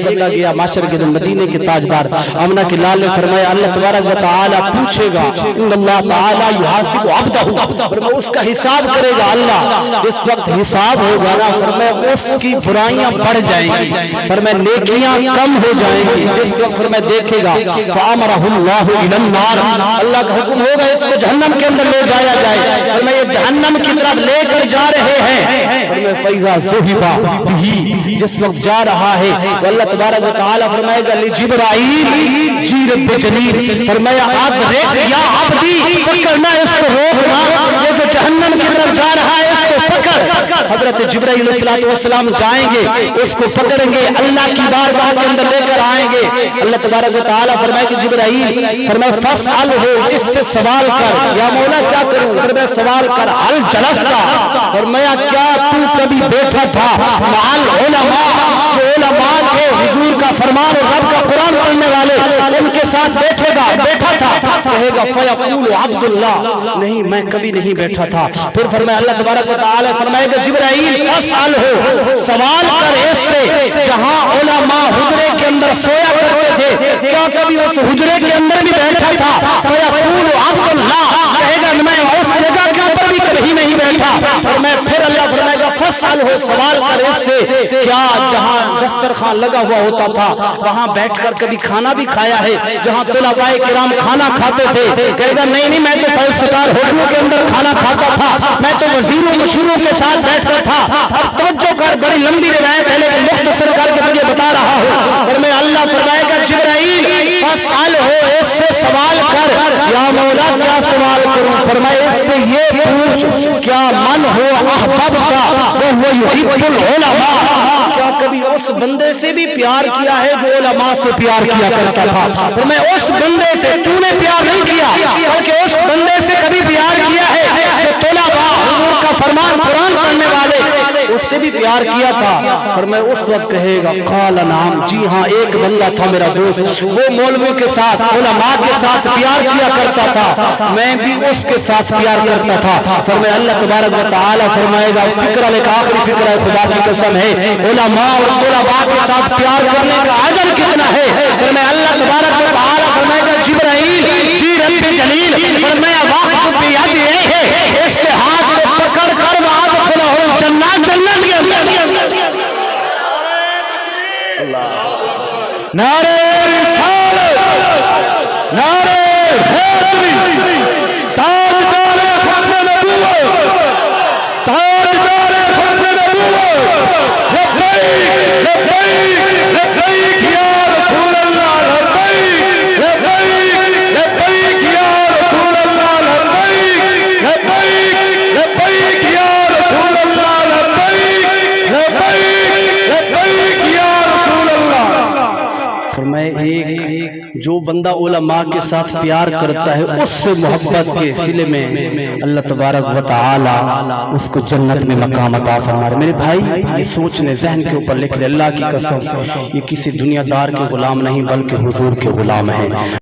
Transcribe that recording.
करना गया माशर के दिन मदीने के ताजदार आमना के लाल ने फरमाया अल्लाह तबारक व तआला पूछेगा अल्लाह तआला युहासिबु अब्दहु, फरमाया उसका हिसाब करेगा अल्लाह। जिस वक्त हिसाब होगा ना फरमाया उसकी बुराइयां बढ़ जाएंगी, फरमाया नेकियां कम हो जाएंगी। जिस वक्त फरमाया देखेगा फअमरहुल्लाहु इलन नार, अल्लाह का हुक्म होगा इसको जहन्नम के अंदर ले जाया जाए, फरमाया ये जहन्नम की तरफ लेकर जा रहे हैं। फरमाया फैज़ा ज़ुहिबा बिही, जिस वक्त जा रहा है तो अल्लाह तबारक व तआला फरमाएगा ली जिब्राइल जी रब्ब जलील, फरमाया अदरिक या अब्दी, पकड़ना इसको, रोकना, ये जो जहन्नम की तरफ जा रहा है इसको पकड़। हजरत जिब्राइल अलैहिस्सलाम जाएंगे, उसको पकड़ेंगे, अल्लाह की बारगाह के अंदर लेकर आएंगे। अल्लाह तबारक व तआला फरमाएगा जिब्राइल फरमाया फसअल हो, इससे सवाल कर, या मौला क्या करूं, फरमाया सवाल कर, हल जलस्ता, फरमाया क्या तू कभी बैठा था माल उलमा, जो उलमा थे हुजूर का फरमान और रब का कुरान पढ़ने वाले उनके साथ बैठेगा, बैठा था, कहेगा फयक़ूलु अब्दुल्लाह, नहीं मैं कभी नहीं बैठा था। फिर फरमाया अल्लाह तबारक व तआला फरमाएगा जिब्राइल फसअल हो, सवाल कर इससे जहां उलमा हुजरे के अंदर सोया करते थे क्या कभी उस हुजरे के अंदर भी बैठा था, फयक़ूलु अब्दुल्लाह, कहेगा मैं उस जगह के ऊपर भी कभी नहीं बैठा। और मैं फिर अल्लाह फरमाएगा फसअल हो, सवाल कर इससे क्या जहां दस्तरखान लगा हुआ होता था वहां बैठकर कभी खाना भी खाया है, जहां तुलबाए किराम खाना खाते थे, कहेगा नहीं नहीं मैं तो 5 स्टार होटलों के अंदर खाना खाता था, मैं तो वजीरों मशहूरों के साथ बैठता था। अब तवज्जो कर, बड़ी लंबी रिवायत है लेकिन मुख्तसर करके तुझे बता रहा हूं। और मैं अल्लाह फरमाएगा जिब्राइल फसअल हो, इससे सवाल कर, या मौला क्या सवाल करूं, फरमाया इससे ये पूछ क्या मन हो अहबब का वो युहिब्बुल उलमा, क्या कभी उस बंदे से भी प्यार किया है जो उलमा से प्यार किया करता था। तो मैं उस बंदे से तूने प्यार नहीं किया, बल्कि उस बंदे से कभी प्यार किया है जो तुलबा हुजूर का फरमान कुरान पढ़ने वाले, उससे भी प्यार किया था। पर मैं उस वक्त कहेगा क़ाल नाम, जी हाँ एक बंदा था मेरा दोस्त, वो मौलवी के साथ उलमा के साथ प्यार किया करता था, मैं भी उसके साथ प्यार करता था। पर मैं अल्लाह तबारक व तआला फरमाएगा फिक्र, एक आखिरी फिक्र है, खुदा की कसम है उलमा और तुलबा के साथ प्यार करने का अजर कितना है। फिर मैं अल्लाह तबारक व तआला फरमाएगा जिब्राइल जी रब्ब जलील, फरमाया वक्त भी याद है इसके हाथ से पकड़ कर वादखुलहुल जन्नत, जन्नत के अंदर। नारे रिसालत, नारे हैदरी, ताजदारे खत्म नबूवत, ताजदारे खत्म नबूवत, लब्बैक लब्बैक लब्बैक या रसूल अल्लाह, लब्बैक लब्बैक लब्बैक या रसूल अल्लाह, लब्बैक लब्बैक लब्बैक या रसूल अल्लाह, लब्बैक लब्बैक लब्बैक या रसूल अल्लाह। फरमाए एक जो बंदा उलमा के साथ प्यार करता है उससे मोहब्बत के सिले में अल्लाह तबारक व तआला उसको जन्नत में मकाम अता फरमा रहे। मेरे भाई ये सोच ले, ज़हन के ऊपर लिख ले, अल्लाह की कसम ये किसी दुनियादार के गुलाम नहीं बल्कि हुजूर के गुलाम है।